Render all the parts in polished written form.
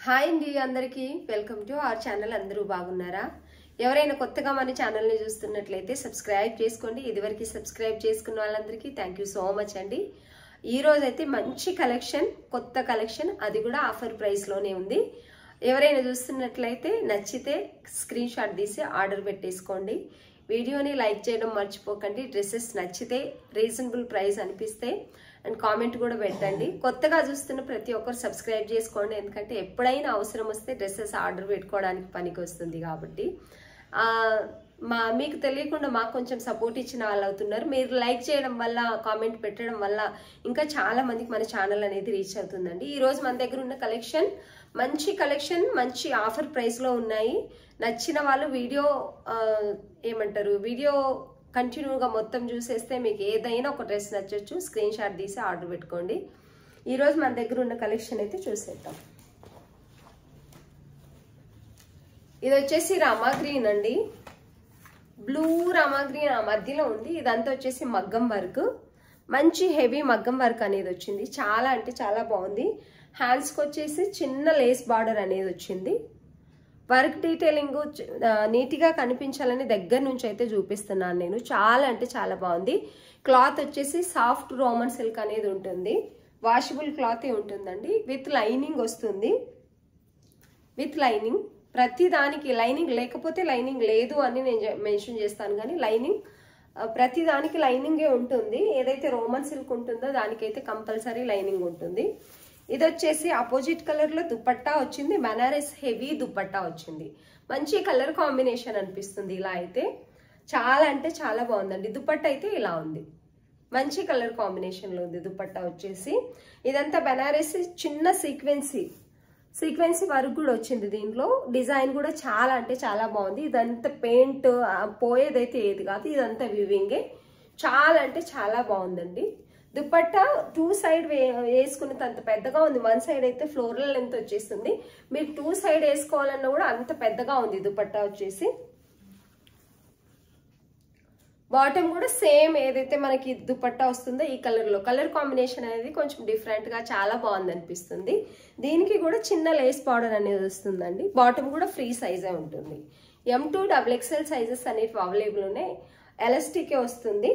Hi అండి అందరికీ welcome to our channel. అందరూ బాగున్నారా? ఎవరైనా కొత్తగా మన ఛానల్ని చూస్తున్నట్లయితే సబ్స్క్రైబ్ చేసుకోండి. ఇదివరకు సబ్స్క్రైబ్ చేసుకున్న వాళ్ళందరికీ థ్యాంక్ యూ సో మచ్ అండి. ఈ రోజు అయితే మంచి కలెక్షన్, కొత్త కలెక్షన్, అది కూడా ఆఫర్ ప్రైస్లోనే ఉంది. ఎవరైనా చూస్తున్నట్లయితే నచ్చితే స్క్రీన్ షాట్ తీసి ఆర్డర్ పెట్టేసుకోండి. వీడియోని లైక్ చేయడం మర్చిపోకండి. డ్రెస్సెస్ నచ్చితే రీజనబుల్ ప్రైస్ అనిపిస్తే అండ్ కామెంట్ కూడా పెట్టండి. కొత్తగా చూస్తున్న ప్రతి ఒక్కరు సబ్స్క్రైబ్ చేసుకోండి, ఎందుకంటే ఎప్పుడైనా అవసరం వస్తే డ్రెస్సెస్ ఆర్డర్ పెట్టుకోవడానికి పనికి వస్తుంది. కాబట్టి మీకు తెలియకుండా మాకు కొంచెం సపోర్ట్ ఇచ్చిన వాళ్ళు అవుతున్నారు. మీరు లైక్ చేయడం వల్ల, కామెంట్ పెట్టడం వల్ల ఇంకా చాలా మందికి మన ఛానల్ అనేది రీచ్ అవుతుందండి. ఈరోజు మన దగ్గర ఉన్న కలెక్షన్ మంచి ఆఫర్ ప్రైస్లో ఉన్నాయి. నచ్చిన వాళ్ళు వీడియో కంటిన్యూగా మొత్తం చూసేస్తే మీకు ఏదైనా ఒక డ్రెస్ నచ్చొచ్చు. స్క్రీన్ షాట్ తీసి ఆర్డర్ పెట్టుకోండి. ఈరోజు మన దగ్గర ఉన్న కలెక్షన్ అయితే చూసేద్దాం. ఇది వచ్చేసి రామా గ్రీన్ అండి, బ్లూ రామా గ్రీన్ ఆ మధ్యలో ఉంది. ఇదంతా వచ్చేసి మగ్గం వర్క్, మంచి హెవీ మగ్గం వర్క్ అనేది వచ్చింది. చాలా అంటే చాలా బాగుంది. హ్యాండ్స్కి వచ్చేసి చిన్న లేస్ బార్డర్ అనేది వచ్చింది. వర్క్ డీటెయిలింగ్ నీట్గా కనిపించాలని దగ్గర నుంచి అయితే చూపిస్తున్నాను నేను. చాలా అంటే చాలా బాగుంది. క్లాత్ వచ్చేసి సాఫ్ట్ రోమన్ సిల్క్ అనేది ఉంటుంది. వాషబుల్ క్లాతే ఉంటుందండి. విత్ లైనింగ్ వస్తుంది. విత్ లైనింగ్, ప్రతి దానికి లైనింగ్ లేకపోతే లైనింగ్ లేదు అని నేను మెన్షన్ చేస్తాను, కానీ లైనింగ్ ప్రతి దానికి లైనింగే ఉంటుంది. ఏదైతే రోమన్ సిల్క్ ఉంటుందో దానికైతే కంపల్సరీ లైనింగ్ ఉంటుంది. ఇది వచ్చేసి అపోజిట్ కలర్ లో దుపట్టా వచ్చింది. బనారస్ హెవీ దుపట్టా వచ్చింది. మంచి కలర్ కాంబినేషన్ అనిపిస్తుంది. ఇలా అయితే చాలా అంటే చాలా బాగుందండి. దుపట్టా అయితే ఇలా ఉంది, మంచి కలర్ కాంబినేషన్ లో ఉంది. దుపట్టా వచ్చేసి ఇదంతా బనారస్ చిన్న సీక్వెన్సీ వర్క్ కూడా వచ్చింది. దీంట్లో డిజైన్ కూడా చాలా అంటే చాలా బాగుంది. ఇదంతా పెయింట్ పోయేదైతే ఏది కాదు, ఇదంతా వివింగే. చాలా అంటే చాలా బాగుందండి. దుపట్టా టూ సైడ్ వేసుకునేంత అంత పెద్దగా ఉంది. వన్ సైడ్ అయితే ఫ్లోరల్ లెంత్ వచ్చేస్తుంది. మీరు టూ సైడ్ వేసుకోవాలన్నా కూడా అంత పెద్దగా ఉంది దుపట్టా వచ్చేసి. బాటమ్ కూడా సేమ్ ఏదైతే మనకి దుపట్టా వస్తుందో ఈ కలర్ లో, కలర్ కాంబినేషన్ అనేది కొంచెం డిఫరెంట్ గా చాలా బాగుంది అనిపిస్తుంది. దీనికి కూడా చిన్న లేస్ బార్డర్ అనేది వస్తుందండి. బాటమ్ కూడా ఫ్రీ సైజే ఉంటుంది. M2 XXL సైజెస్ అనేవి అవైలబుల్ ఉన్నాయి. ఎలాస్టికే వస్తుంది.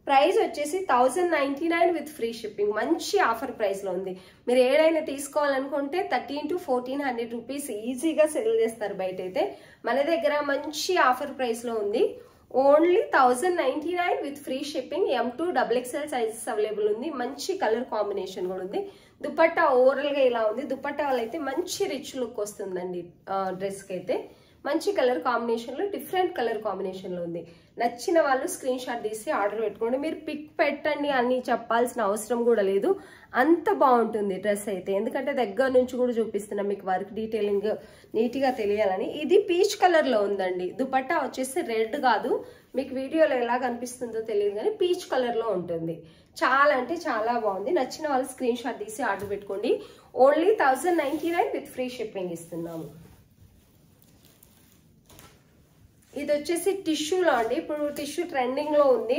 ప్రైస్ వచ్చేసి 1099 విత్ ఫ్రీ షిప్పింగ్. మంచి ఆఫర్ ప్రైస్ లో ఉంది. మీరు ఏదైనా తీసుకోవాలనుకుంటే 1300 to 1400 రూపీస్ ఈజీగా సెల్ చేస్తారు బయట అయితే. మన దగ్గర మంచి ఆఫర్ ప్రైస్ లో ఉంది. Only 1099 with free shipping. M2 XXL sizes available ఉంది. మంచి కలర్ కాంబినేషన్ కూడా ఉంది. దుపట్టా ఓవరాల్ గా ఇలా ఉంది. దుపట్టా వల్ల అయితే మంచి రిచ్ లుక్ వస్తుందండి. డ్రెస్ కి అయితే మంచి కలర్ కాంబినేషన్ లో, డిఫరెంట్ కలర్ కాంబినేషన్ లో ఉంది. నచ్చిన వాళ్ళు స్క్రీన్ షాట్ తీసి ఆర్డర్ పెట్టుకోండి. మీరు పిక్ పెట్టండి అని చెప్పాల్సిన అవసరం కూడా లేదు. అంత బాగుంటుంది డ్రెస్ అయితే, ఎందుకంటే దగ్గర నుంచి కూడా చూపిస్తున్నాం మీకు వర్క్ డీటెయిలింగ్ నీట్ గా తెలియాలని. ఇది పీచ్ కలర్ లో ఉందండి. దుపట్టా వచ్చేసి రెడ్ కాదు, మీకు వీడియోలో ఎలా కనిపిస్తుందో తెలియదు కానీ పీచ్ కలర్ లో ఉంటుంది. చాలా అంటే చాలా బాగుంది. నచ్చిన వాళ్ళు స్క్రీన్ షాట్ తీసి ఆర్డర్ పెట్టుకోండి. ఓన్లీ 1099 విత్ ఫ్రీ షిప్పింగ్ ఇస్తున్నాము. ఇది వచ్చేసి టిష్యూలో అండి. ఇప్పుడు టిష్యూ ట్రెండింగ్ లో ఉంది.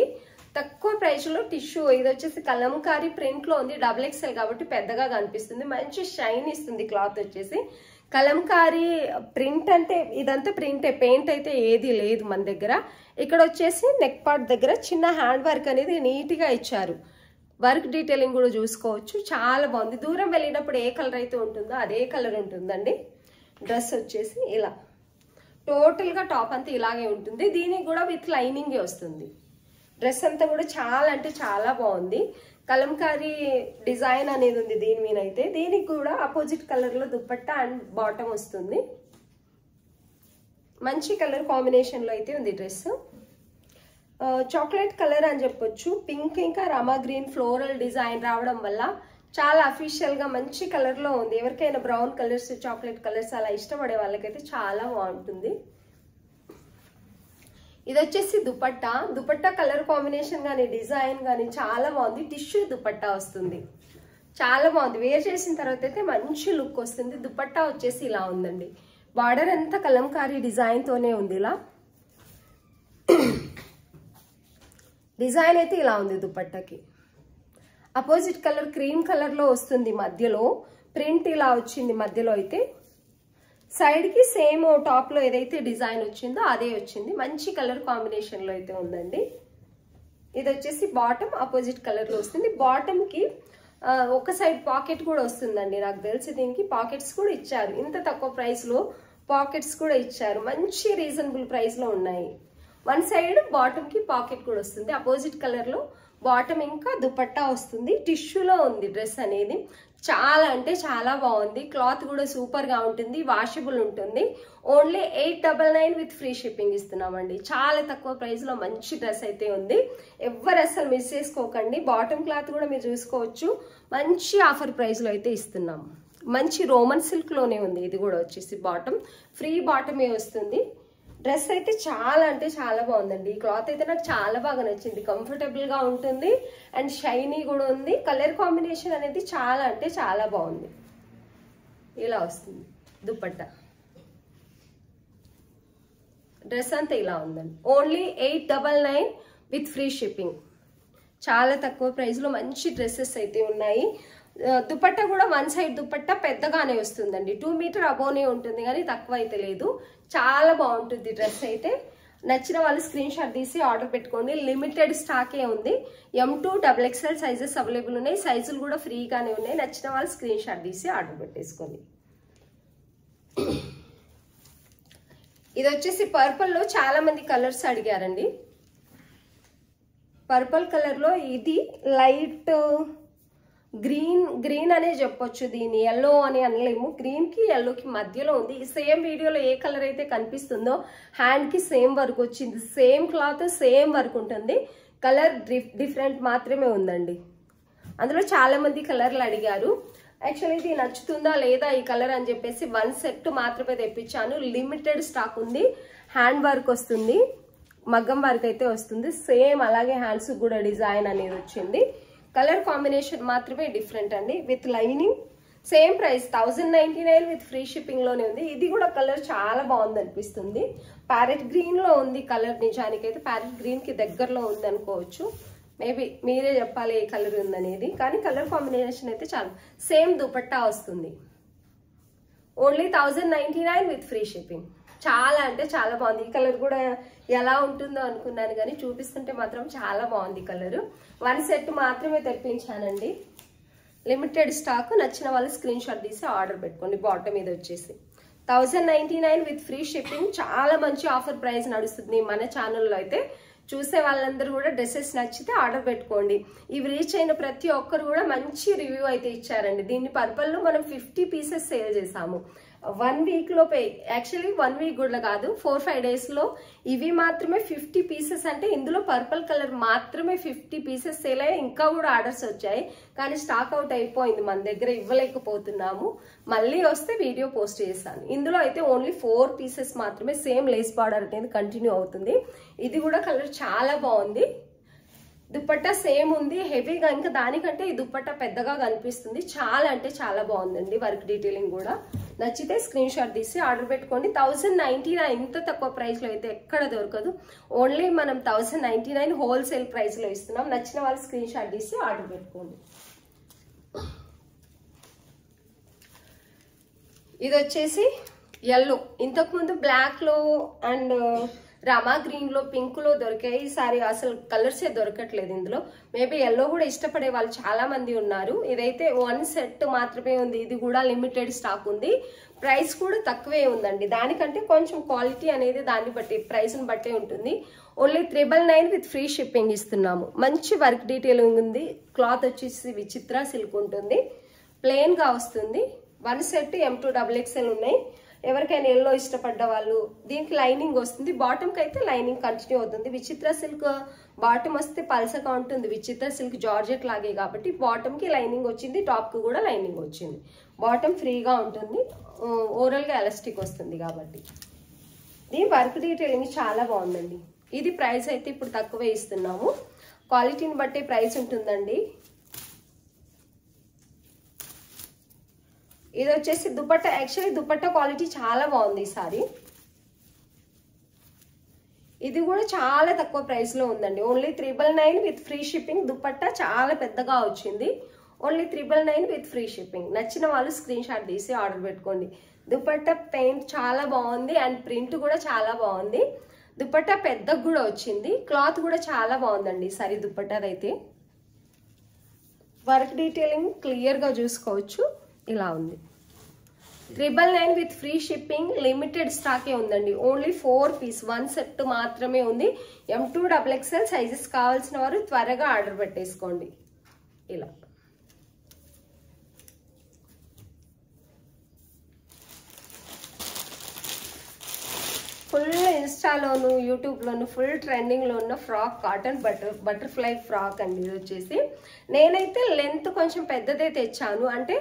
తక్కువ ప్రైస్ లో టిష్యూ. ఇది వచ్చేసి కలంకారీ ప్రింట్ లో ఉంది. XXL కాబట్టి పెద్దగా కనిపిస్తుంది. మంచి షైన్ ఇస్తుంది. క్లాత్ వచ్చేసి కలంకారీ ప్రింట్, అంటే ఇదంతా ప్రింటే, పెయింట్ అయితే ఏది లేదు మన దగ్గర. ఇక్కడ వచ్చేసి నెక్ పార్ట్ దగ్గర చిన్న హ్యాండ్ వర్క్ అనేది నీట్ గా ఇచ్చారు. వర్క్ డీటెయిలింగ్ కూడా చూసుకోవచ్చు. చాలా బాగుంది. దూరం వెళ్ళినప్పుడు ఏ కలర్ అయితే ఉంటుందో అదే కలర్ ఉంటుందండి. డ్రెస్ వచ్చేసి ఇలా టోటల్ గా టాప్ అంతా ఇలాగే ఉంటుంది. దీనికి కూడా విత్ లైనింగే వస్తుంది. డ్రెస్ అంతా కూడా చాలా అంటే చాలా బాగుంది. కలంకారీ డిజైన్ అనేది ఉంది దీని మీద అయితే. దీనికి కూడా అపోజిట్ కలర్ లో దుపట్టా అండ్ బాటమ్ వస్తుంది. మంచి కలర్ కాంబినేషన్ లో అయితే ఉంది డ్రెస్. చాక్లెట్ కలర్ అని చెప్పొచ్చు. పింక్ ఇంకా రామా గ్రీన్ ఫ్లోరల్ డిజైన్ రావడం వల్ల చాలా అఫీషియల్ గా మంచి కలర్ లో ఉంది. ఎవరికైనా బ్రౌన్ కలర్స్, చాక్లెట్ కలర్స్ అలా ఇష్టపడే వాళ్ళకైతే చాలా బాగుంటుంది. ఇది వచ్చేసి దుపట్టా కలర్ కాంబినేషన్ గానీ, డిజైన్ గానీ చాలా బాగుంది. టిష్యూ దుపట్టా వస్తుంది. చాలా బాగుంది. వేర్ చేసిన తర్వాత అయితే మంచి లుక్ వస్తుంది. దుపట్టా వచ్చేసి ఇలా ఉందండి. బార్డర్ అంతా కలంకారీ డిజైన్ తోనే ఉంది. ఇలా డిజైన్ అయితే ఇలా ఉంది దుపట్టాకి. అపోజిట్ కలర్ క్రీమ్ కలర్ లో వస్తుంది. మధ్యలో ప్రింట్ ఇలా వచ్చింది మధ్యలో అయితే. సైడ్ కి సేమ్ టాప్ లో ఏదైతే డిజైన్ వచ్చిందో అదే వచ్చింది. మంచి కలర్ కాంబినేషన్ లో అయితే ఉందండి. ఇది వచ్చేసి బాటమ్ ఆపోజిట్ కలర్ లో వస్తుంది. బాటమ్ కి ఒక సైడ్ పాకెట్ కూడా వస్తుందండి. నాకు తెలిసి దీనికి పాకెట్స్ కూడా ఇచ్చారు. ఇంత తక్కువ ప్రైస్ లో పాకెట్స్ కూడా ఇచ్చారు. మంచి రీజనబుల్ ప్రైస్ లో ఉన్నాయి. వన్ సైడ్ బాటమ్ కి పాకెట్ కూడా వస్తుంది. అపోజిట్ కలర్ లో బాటమ్ ఇంకా దుపట్టా వస్తుంది. టిష్యూలో ఉంది డ్రెస్ అనేది. చాలా అంటే చాలా బాగుంది. క్లాత్ కూడా సూపర్ గా ఉంటుంది. వాషబుల్ ఉంటుంది. ఓన్లీ 899 విత్ ఫ్రీ షిప్పింగ్ ఇస్తున్నామండి. చాలా తక్కువ ప్రైస్ లో మంచి డ్రెస్ అయితే ఉంది. ఎవరు అసలు మిస్ చేసుకోకండి. బాటమ్ క్లాత్ కూడా మీరు చూసుకోవచ్చు. మంచి ఆఫర్ ప్రైస్ లో అయితే ఇస్తున్నాము. మంచి రోమన్ సిల్క్ లోనే ఉంది. ఇది కూడా వచ్చేసి బాటమ్ ఫ్రీ బాటమే వస్తుంది. డ్రెస్ అయితే చాలా అంటే చాలా బాగుందండి. ఈ క్లాత్ అయితే నాకు చాలా బాగా నచ్చింది. కంఫర్టబుల్ గా ఉంటుంది అండ్ షైనీ కూడా ఉంది. కలర్ కాంబినేషన్ అనేది చాలా అంటే చాలా బాగుంది. ఇలా వస్తుంది దుపట్టా. డ్రెస్ అంతా ఇలా ఉందండి. Only 899 with free shipping. చాలా తక్కువ ప్రైస్ లో మంచి డ్రెస్సెస్ అయితే ఉన్నాయి. దుపట్టా కూడా వన్ సైడ్ దుపట్టా పెద్దగానే వస్తుందండి. 2 మీటర్ అబోనే ఉంటుంది కానీ తక్కువ అయితే లేదు. చాలా బాగుంటుంది డ్రెస్ అయితే. నచ్చిన వాళ్ళు స్క్రీన్ షాట్ తీసి ఆర్డర్ పెట్టుకోండి. లిమిటెడ్ స్టాకే ఉంది. M2 XXL సైజెస్ అవైలబుల్ ఉన్నాయి. సైజులు కూడా ఫ్రీగానే ఉన్నాయి. నచ్చిన వాళ్ళు స్క్రీన్ షాట్ తీసి ఆర్డర్ పెట్టేసుకోండి. ఇది వచ్చేసి పర్పుల్ లో చాలా మంది కలర్స్ అడిగారండి. పర్పుల్ కలర్ లో ఇది లైట్ గ్రీన్ అనే చెప్పొచ్చు. దీన్ని ఎల్లో అని అనలేము. గ్రీన్ కి ఎల్లో కి మధ్యలో ఉంది. సేమ్ వీడియోలో ఏ కలర్ అయితే కనిపిస్తుందో హ్యాండ్ కి సేమ్ వర్క్ వచ్చింది. సేమ్ క్లాత్ సేమ్ వర్క్ ఉంటుంది. కలర్ డిఫరెంట్ మాత్రమే ఉందండి. అందులో చాలా మంది కలర్లు అడిగారు. యాక్చువల్లీ ఇది నచ్చుతుందా లేదా ఈ కలర్ అని చెప్పేసి 1 సెట్ మాత్రమే తెప్పించాను. లిమిటెడ్ స్టాక్ ఉంది. హ్యాండ్ వర్క్ వస్తుంది. మగ్గం వర్క్ అయితే వస్తుంది. సేమ్ అలాగే హ్యాండ్స్ కూడా డిజైన్ అనేది వచ్చింది. కలర్ కాంబినేషన్ మాత్రమే డిఫరెంట్ అండి. With lining same price 1099 with free shipping లోనే ఉంది. ఇది కూడా కలర్ చాలా బాగుంది అనిపిస్తుంది. ప్యారెట్ గ్రీన్ లో ఉంది కలర్. నిజానికైతే ప్యారెట్ గ్రీన్ కి దగ్గరలో ఉంది అనుకోవచ్చు. మేబీ మీరే చెప్పాలి ఏ కలర్ ఉందనేది. కానీ కలర్ కాంబినేషన్ అయితే చాలా. సేమ్ దుపట్టా వస్తుంది. Only 1099 with free shipping. చాలా అంటే చాలా బాగుంది. ఈ కలర్ కూడా ఎలా ఉంటుందో అనుకున్నాను కానీ చూపిస్తుంటే మాత్రం చాలా బాగుంది కలర్. 1 సెట్ మాత్రమే తెప్పించానండి. Limited stock. నచ్చిన వాళ్ళు స్క్రీన్ షాట్ తీసి ఆర్డర్ పెట్టుకోండి. బాటమ్ మీద వచ్చేసి 1099 విత్ ఫ్రీ షిప్పింగ్. చాలా మంచి ఆఫర్ ప్రైస్ నడుస్తుంది మన ఛానల్లో అయితే. చూసే వాళ్ళందరూ కూడా డ్రెస్సెస్ నచ్చితే ఆర్డర్ పెట్టుకోండి. ఇవి రీచ్ అయిన ప్రతి ఒక్కరు కూడా మంచి రివ్యూ అయితే ఇచ్చారండి. దీన్ని పర్పల్ లో మనం 50 పీసెస్ సేల్ చేసాము. 1 వీక్ లో యాక్చువల్లీ 1 వీక్ కూడా కాదు, 4-5 డేస్ లో ఇవి మాత్రమే 50 పీసెస్. అంటే ఇందులో పర్పుల్ కలర్ మాత్రమే 50 పీసెస్ సేల్ అయ్యాయి. ఇంకా కూడా ఆర్డర్స్ వచ్చాయి కానీ స్టాక్ అవుట్ అయిపోయింది. మన దగ్గర ఇవ్వలేకపోతున్నాము. మళ్ళీ వస్తే వీడియో పోస్ట్ చేస్తాను. ఇందులో అయితే ఓన్లీ 4 పీసెస్ మాత్రమే. సేమ్ లేస్ బార్డర్ అనేది కంటిన్యూ అవుతుంది. ఇది కూడా కలర్ చాలా బాగుంది. దుపట్టా సేమ్ ఉంది. హెవీగా ఇంకా దానికంటే ఈ దుపట్టా పెద్దగా కనిపిస్తుంది. చాలా అంటే చాలా బాగుందండి. వర్క్ డీటెయిలింగ్ కూడా. నచ్చితే స్క్రీన్ షాట్ తీసి ఆర్డర్ పెట్టుకోండి. 1099 ఇంత తక్కువ ప్రైస్ లో అయితే ఎక్కడ దొరకదు. ఓన్లీ మనం 1099 హోల్సేల్ ప్రైస్ లో ఇస్తున్నాం. నచ్చిన వాళ్ళు స్క్రీన్ షాట్ తీసి ఆర్డర్ పెట్టుకోండి. ఇది వచ్చేసి ఎల్లో. ఇంతకు ముందు బ్లాక్ లో అండ్ రామా గ్రీన్ లో పింక్ లో దొరికాయి. ఈసారి అసలు కలర్సే దొరకట్లేదు ఇందులో. మేబీ ఎల్లో కూడా ఇష్టపడే వాళ్ళు చాలా మంది ఉన్నారు. ఇదైతే 1 సెట్ మాత్రమే ఉంది. ఇది కూడా లిమిటెడ్ స్టాక్ ఉంది. ప్రైస్ కూడా తక్కువే ఉందండి. దానికంటే కొంచెం క్వాలిటీ అనేది దాన్ని బట్టి ప్రైస్ ని బట్టే ఉంటుంది. ఓన్లీ 999 విత్ ఫ్రీ షిప్పింగ్ ఇస్తున్నాము. మంచి వర్క్ డీటెయిలింగ్ ఉంది. క్లాత్ వచ్చేసి విచిత్ర సిల్క్ ఉంటుంది. ప్లెయిన్ గా వస్తుంది. 1 సెట్ M2 XXL ఉన్నాయి. ఎవరికైనా ఎల్లో ఇష్టపడ్డ వాళ్ళు. దీనికి లైనింగ్ వస్తుంది. బాటమ్ కి అయితే లైనింగ్ కంటిన్యూ అవుతుంది. విచిత్ర సిల్క్ బాటమ్ వస్తే పల్సగా ఉంటుంది. విచిత్ర సిల్క్ జార్జెట్ లాగే కాబట్టి బాటమ్ కి లైనింగ్ వచ్చింది. టాప్ కి కూడా లైనింగ్ వచ్చింది. బాటమ్ ఫ్రీగా ఉంటుంది. ఓవరాల్ గా ఎలాస్టిక్ వస్తుంది కాబట్టి. దీని వర్క్ డీటెయిలింగ్ చాలా బాగుందండి. ఇది ప్రైస్ అయితే ఇప్పుడు తక్కువే ఇస్తున్నాము. క్వాలిటీని బట్టి ప్రైస్ ఉంటుందండి. ఇది వచ్చేసి దుపట్టా. యాక్చువల్లీ దుపట్టా క్వాలిటీ చాలా బాగుంది ఈసారి. ఇది కూడా చాలా తక్కువ ప్రైస్ లో ఉందండి. Only 999 with free shipping. Dupatta చాలా పెద్దగా వచ్చింది. Only 999 with free shipping. నచ్చిన వాళ్ళు స్క్రీన్ షాట్ తీసి ఆర్డర్ పెట్టుకోండి. దుపట్టా పెయింట్ చాలా బాగుంది అండ్ ప్రింట్ కూడా చాలా బాగుంది. దుపట్టా పెద్దగా కూడా వచ్చింది. క్లాత్ కూడా చాలా బాగుందండి. సరే దుపట్టాదైతే వర్క్ డీటెయిలింగ్ క్లియర్గా చూసుకోవచ్చు. ఇలా ఉంది. 999 విత్ ఫ్రీ షిప్పింగ్. లిమిటెడ్ స్టాకే ఉందండి. ఓన్లీ 4 పీస్ 1 సెట్ మాత్రమే ఉంది. M2 XXL సైజెస్ కావాల్సిన వారు త్వరగా ఆర్డర్ పెట్టేసుకోండి. ఇలా ఫుల్ ఇన్స్టాలోను యూట్యూబ్లోను ఫుల్ ట్రెండింగ్లో ఉన్న ఫ్రాక్, కాటన్ బటర్ఫ్లై ఫ్రాక్ అండి. ఇది వచ్చేసి నేనైతే లెంత్ కొంచెం పెద్దదే తెచ్చాను, అంటే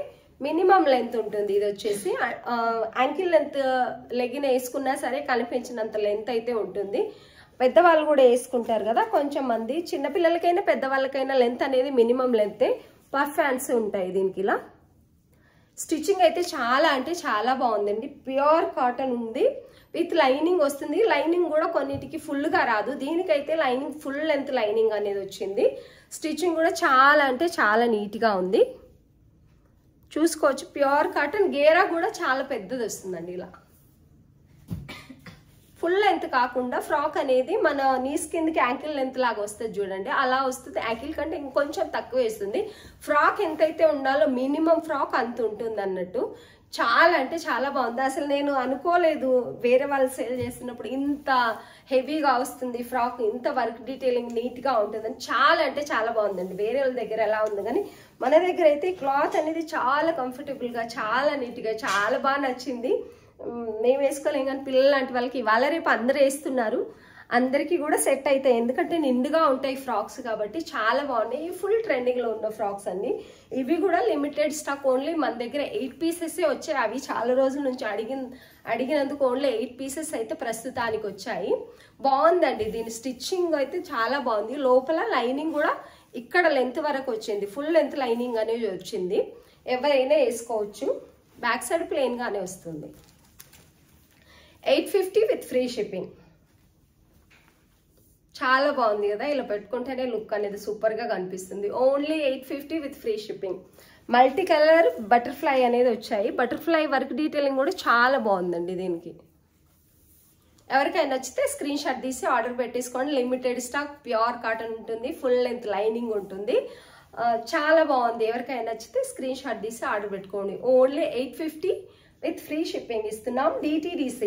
మినిమం లెంత్ ఉంటుంది. ఇది వచ్చేసి యాంకిల్ లెంత్ లెగిన్ వేసుకున్నా సరే కనిపించినంత లెంత్ అయితే ఉంటుంది. పెద్దవాళ్ళు కూడా వేసుకుంటారు కదా కొంచెం మంది. చిన్నపిల్లలకైనా పెద్దవాళ్ళకైనా లెంత్ అనేది మినిమం లెంతే. పఫ్ హ్యాండ్స్ ఉంటాయి దీనికి. ఇలా స్టిచ్చింగ్ అయితే చాలా అంటే చాలా బాగుందండి. ప్యూర్ కాటన్ ఉంది విత్ లైనింగ్ వస్తుంది. లైనింగ్ కూడా కొన్నిటికి ఫుల్గా రాదు, దీనికైతే లైనింగ్ ఫుల్ లెంత్ లైనింగ్ అనేది వచ్చింది. స్టిచ్చింగ్ కూడా చాలా అంటే చాలా నీట్గా ఉంది, చూసుకోవచ్చు. Pure cotton. గేరా కూడా చాలా పెద్దది వస్తుందండి. ఇలా ఫుల్ లెంత్ కాకుండా ఫ్రాక్ అనేది మన నీస్ కిందకి యాంకిల్ లెంత్ లాగా వస్తుంది చూడండి, అలా వస్తుంది. యాంకిల్ కంటే ఇంకొంచెం తక్కువ వేస్తుంది. ఫ్రాక్ ఎంతైతే ఉండాలో మినిమం ఫ్రాక్ అంత ఉంటుంది అన్నట్టు. చాలా అంటే చాలా బాగుంది. అసలు నేను అనుకోలేదు వేరే వాళ్ళు సేల్ చేస్తున్నప్పుడు ఇంత హెవీగా వస్తుంది ఫ్రాక్, ఇంత వర్క్ డీటెయిలింగ్ నీట్గా ఉంటుందని. చాలా అంటే చాలా బాగుందండి. వేరే వాళ్ళ దగ్గర ఎలా ఉంది కానీ మన దగ్గర అయితే క్లాత్ అనేది చాలా కంఫర్టబుల్గా, చాలా నీట్గా, చాలా బాగా నచ్చింది. మేము వేసుకోలేం కానీ పిల్లలు లాంటి వాళ్ళకి ఇవాళ రేపు అందరూ వేస్తున్నారు. అందరికీ కూడా సెట్ అవుతాయి, ఎందుకంటే నిండుగా ఉంటాయి ఫ్రాక్స్ కాబట్టి. చాలా బాగున్నాయి. ఫుల్ ట్రెండింగ్లో ఉన్న ఫ్రాక్స్ అండి. ఇవి కూడా లిమిటెడ్ స్టాక్. ఓన్లీ మన దగ్గర 8 పీసెస్ వచ్చాయి. అవి చాలా రోజుల నుంచి అడిగినందుకు ఓన్లీ 8 పీసెస్ అయితే ప్రస్తుతానికి వచ్చాయి. బాగుందండి. దీని స్టిచ్చింగ్ అయితే చాలా బాగుంది. లోపల లైనింగ్ కూడా ఇక్కడ లెంత్ వరకు వచ్చింది. ఫుల్ లెంత్ లైనింగ్ అనేది వచ్చింది. ఎవరైనా వేసుకోవచ్చు. బ్యాక్ సైడ్ ప్లెయిన్గానే వస్తుంది. 850 విత్ ఫ్రీ షిప్పింగ్. చాలా బాగుంది కదా, ఇలా పెట్టుకుంటేనే లుక్ అనేది సూపర్గా కనిపిస్తుంది. Only 850 with free shipping. Multi colour butterfly అనేది వచ్చాయి. బటర్ఫ్లై వర్క్ డీటెయిలింగ్ కూడా చాలా బాగుందండి దీనికి. ఎవరికైనా నచ్చితే స్క్రీన్ షాట్ తీసి ఆర్డర్ పెట్టేసుకోండి. Limited stock. ప్యూర్ కాటన్ ఉంటుంది. ఫుల్ లెంత్ లైనింగ్ ఉంటుంది. చాలా బాగుంది. ఎవరికైనా నచ్చితే స్క్రీన్ షాట్ తీసి ఆర్డర్ పెట్టుకోండి. ఓన్లీ 850 విత్ ఫ్రీ షిప్పింగ్ ఇస్తున్నాం. DTDC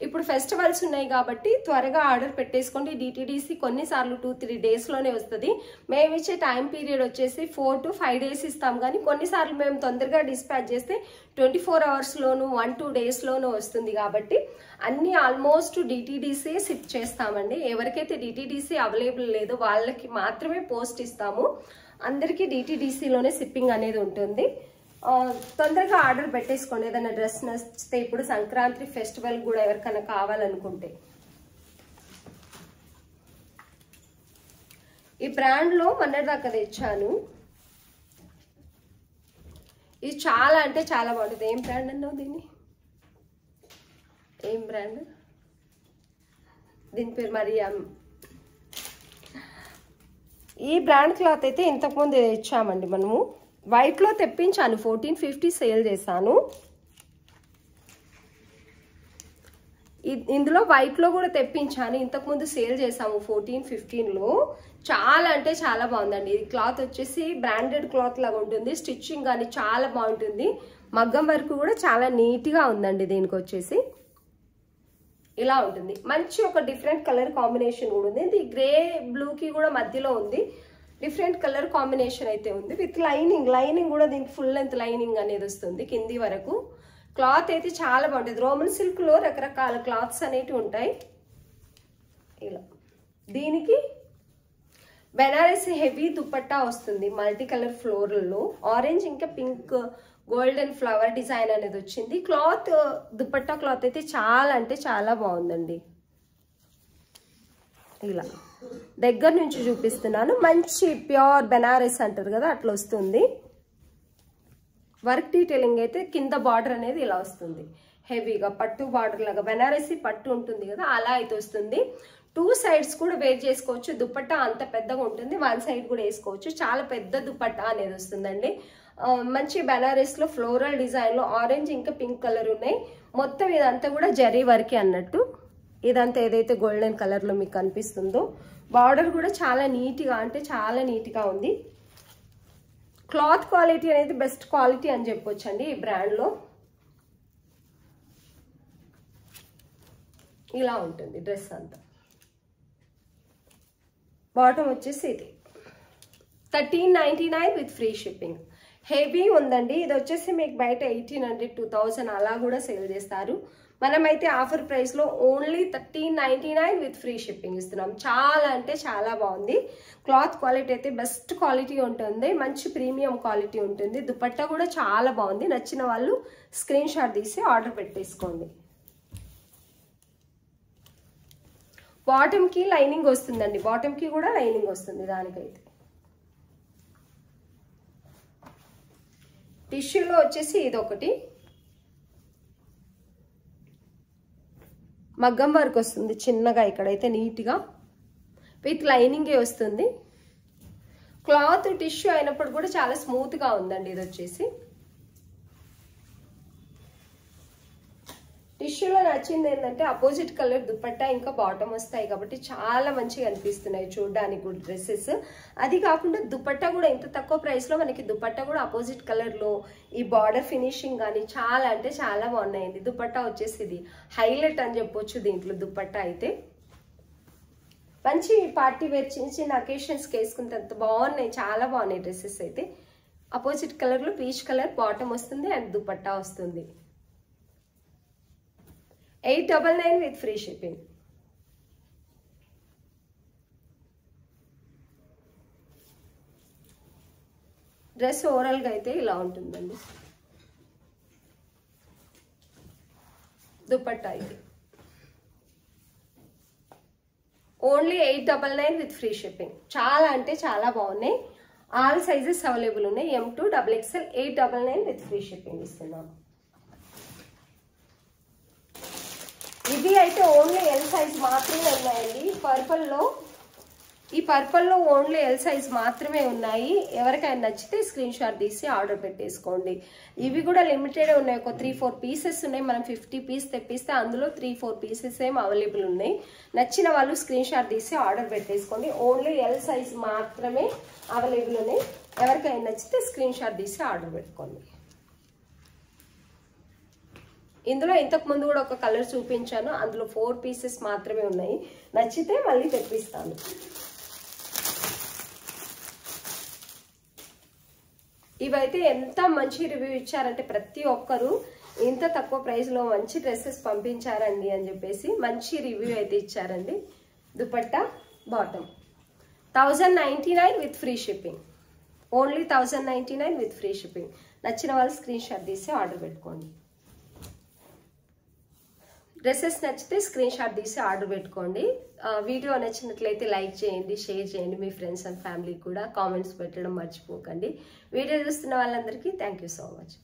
ఇప్పుడు ఫెస్టివల్స్ ఉన్నాయి కాబట్టి త్వరగా ఆర్డర్ పెట్టేసుకోండి. DTDC కొన్నిసార్లు 2-3 డేస్లోనే వస్తుంది. మేము ఇచ్చే టైం పీరియడ్ వచ్చేసి 4 to 5 days ఇస్తాం, కానీ కొన్నిసార్లు మేము తొందరగా డిస్పాచ్ చేస్తే 24 hours-లోను 1-2 days-లోనూ వస్తుంది. కాబట్టి అన్ని ఆల్మోస్ట్ DTDC షిప్ చేస్తామండి. ఎవరికైతే DTDC అవైలబుల్ లేదో వాళ్ళకి మాత్రమే పోస్ట్ ఇస్తాము. అందరికీ DTDC-లోనే షిప్పింగ్ అనేది ఉంటుంది. తొందరగా ఆర్డర్ పెట్టేసుకోండి. ఏదైనా డ్రెస్ నచ్చితే ఇప్పుడు సంక్రాంతి ఫెస్టివల్ కూడా ఎవరికైనా కావాలనుకుంటే. ఈ బ్రాండ్లో మొన్నటిదాకా తెచ్చాను. ఇది చాలా అంటే చాలా బాగుంటుంది. ఏం బ్రాండ్ అన్నావు దీన్ని? ఏం బ్రాండ్? దీని పేరు మరియా. ఈ బ్రాండ్ క్లాత్ అయితే ఇంతకుముందు తెచ్చామండి మనము. వైట్లో తెప్పించాను. 1450 సేల్ చేశాను. ఇందులో వైట్లో కూడా తెప్పించాను. ఇంతకుముందు సేల్ చేసాము 14-15లో. చాలా అంటే చాలా బాగుందండి. ఇది క్లాత్ వచ్చేసి బ్రాండెడ్ క్లాత్ లాగా ఉంటుంది. స్టిచ్చింగ్ కానీ చాలా బాగుంటుంది. మగ్గం వర్క్ కూడా చాలా నీట్గా ఉందండి. దీనికి వచ్చేసి ఇలా ఉంటుంది. మంచి ఒక డిఫరెంట్ కలర్ కాంబినేషన్ కూడా ఉంది. ఇది గ్రే బ్లూకి కూడా మధ్యలో ఉంది. డిఫరెంట్ కలర్ కాంబినేషన్ అయితే ఉంది. విత్ లైనింగ్ కూడా దీనికి ఫుల్ లెంత్ లైనింగ్ అనేది వస్తుంది కింది వరకు. క్లాత్ అయితే చాలా బాగుంటుంది. రోమన్ సిల్క్లో రకరకాల క్లాత్స్ అనేవి ఉంటాయి. ఇలా దీనికి బెనారసి హెవీ దుపట్టా వస్తుంది. మల్టీ కలర్ ఫ్లోరల్లో ఆరెంజ్ ఇంకా పింక్ గోల్డెన్ ఫ్లవర్ డిజైన్ అనేది వచ్చింది. క్లాత్ దుపట్టా క్లాత్ అయితే చాలా అంటే చాలా బాగుందండి. ఇలా దగ్గర నుంచి చూపిస్తున్నాను. మంచి ప్యూర్ బెనారస్ అంటారు కదా, అట్లా వస్తుంది. వర్క్ డీటెయిలింగ్ అయితే కింద బార్డర్ అనేది ఇలా వస్తుంది. హెవీగా పట్టు బార్డర్ లాగా బెనారసి పట్టు ఉంటుంది కదా, అలా అయితే వస్తుంది. టూ సైడ్స్ కూడా వేర్ చేసుకోవచ్చు. దుపట్టా అంత పెద్దగా ఉంటుంది, వన్ సైడ్ కూడా వేసుకోవచ్చు. చాలా పెద్ద దుపట్టా అనేది వస్తుందండి. మంచి బెనారస్ లో ఫ్లోరల్ డిజైన్ లో ఆరెంజ్ ఇంకా పింక్ కలర్ ఉన్నాయి. మొత్తం ఇదంతా కూడా జరీ వర్క్ అన్నట్టు. ఇదంతా ఏదైతే గోల్డెన్ కలర్ లో మీకు కనిపిస్తుందో, బార్డర్ కూడా చాలా నీట్ గా, అంటే చాలా నీట్ గా ఉంది. క్లాత్ క్వాలిటీ అనేది బెస్ట్ క్వాలిటీ అని చెప్పొచ్చు అండి ఈ బ్రాండ్ లో. ఇలా ఉంటుంది డ్రెస్ అంతా. బాటమ్ వచ్చేసి ఇది 1399 విత్ ఫ్రీ షిప్పింగ్. హెవీ ఉందండి. ఇది వచ్చేసి మీకు బయట 1800, 2000 అలా కూడా సేల్ చేస్తారు. మనమైతే ఆఫర్ ప్రైస్ లో ఓన్లీ 1399 విత్ ఫ్రీ షిప్పింగ్ ఇస్తున్నాం. చాలా అంటే చాలా బాగుంది. క్లాత్ క్వాలిటీ అయితే బెస్ట్ క్వాలిటీ ఉంటుంది, మంచి ప్రీమియం క్వాలిటీ ఉంటుంది. దుపట్టా కూడా చాలా బాగుంది. నచ్చిన వాళ్ళు స్క్రీన్ షాట్ తీసి ఆర్డర్ పెట్టేసుకోండి. బాటమ్ కి లైనింగ్ వస్తుందండి, బాటమ్ కి కూడా లైనింగ్ వస్తుంది. దానికైతే టిష్యూలో వచ్చేసి ఇది ఒకటి మగ్గం వర్క్ వస్తుంది చిన్నగా, ఇక్కడైతే నీట్గా విత్ లైనింగే వస్తుంది. క్లాత్ టిష్యూ అయినప్పుడు కూడా చాలా స్మూత్గా ఉందండి. ఇది వచ్చేసి టిష్యూలో నచ్చింది ఏంటంటే అపోజిట్ కలర్ దుపట్టా ఇంకా బాటమ్ వస్తాయి కాబట్టి చాలా మంచిగా అనిపిస్తున్నాయి చూడడానికి కూడా డ్రెస్సెస్. అది కాకుండా దుపట్టా కూడా ఇంత తక్కువ ప్రైస్లో మనకి దుపట్టా కూడా అపోజిట్ కలర్లో ఈ బార్డర్ ఫినిషింగ్ కానీ చాలా అంటే చాలా బాగున్నాయండి. దుపట్టా వచ్చేసి ఇది హైలైట్ అని చెప్పొచ్చు దీంట్లో. దుపట్టా అయితే మంచి పార్టీ వేర్ చిన్న చిన్న అకేషన్స్కి వేసుకుంటే బాగున్నాయి, చాలా బాగున్నాయి డ్రెస్సెస్ అయితే. అపోజిట్ కలర్లో పీచ్ కలర్ బాటమ్ వస్తుంది అండ్ దుపట్టా వస్తుంది. 899 విత్ ఫ్రీ షిప్పింగ్. డ్రెస్ ఓవరాల్గా అయితే ఇలా ఉంటుందండి. దుపట్టా ఇది ఓన్లీ 899 విత్ ఫ్రీ షిప్పింగ్. చాలా అంటే చాలా బాగున్నాయి. ఆల్ సైజెస్ అవైలబుల్ ఉన్నాయి. M2 XXL 899 with free shipping ఇస్తున్నాము. ఇది అయితే ఓన్లీ ఎల్ సైజ్ మాత్రమే ఉన్నాయండి. ఈ పర్పుల్లో ఓన్లీ ఎల్ సైజ్ మాత్రమే ఉన్నాయి. ఎవరికైనా నచ్చితే స్క్రీన్ షాట్ తీసి ఆర్డర్ పెట్టేసుకోండి. ఇవి కూడా లిమిటెడ్ ఉన్నాయి, ఒక 3-4 పీసెస్ ఉన్నాయి. మనం 50 పీస్ తెప్పిస్తే అందులో 3-4 పీసెస్ ఏం అవైలబుల్ ఉన్నాయి. నచ్చిన వాళ్ళు స్క్రీన్ షాట్ తీసి ఆర్డర్ పెట్టేసుకోండి. ఓన్లీ ఎల్ సైజ్ మాత్రమే అవైలబుల్ ఉన్నాయి. ఎవరికైనా నచ్చితే స్క్రీన్ షాట్ తీసి ఆర్డర్ పెట్టుకోండి. ఇందులో ఇంతకు ముందు కూడా ఒక కలర్ చూపించాను, అందులో 4 పీసెస్ మాత్రమే ఉన్నాయి. నచ్చితే మళ్ళీ తెప్పిస్తాను. ఇవైతే ఎంత మంచి రివ్యూ ఇచ్చారంటే ప్రతి ఒక్కరు ఇంత తక్కువ ప్రైస్లో మంచి డ్రెస్సెస్ పంపించారండి అని చెప్పేసి మంచి రివ్యూ అయితే ఇచ్చారండి. Dupatta bottom 1099 with free shipping. Only 1099 with free shipping. నచ్చిన వాళ్ళు స్క్రీన్ షాట్ తీసి ఆర్డర్ పెట్టుకోండి. డ్రెస్సెస్ నచ్చితే స్క్రీన్ షాట్ తీసి ఆర్డర్ పెట్టుకోండి. వీడియో నచ్చినట్లయితే లైక్ చేయండి, షేర్ చేయండి. మీ ఫ్రెండ్స్ అండ్ ఫ్యామిలీ కూడా కామెంట్స్ పెట్టడం మర్చిపోకండి. వీడియో చూస్తున్న వాళ్ళందరికీ థ్యాంక్ యూ సో మచ్.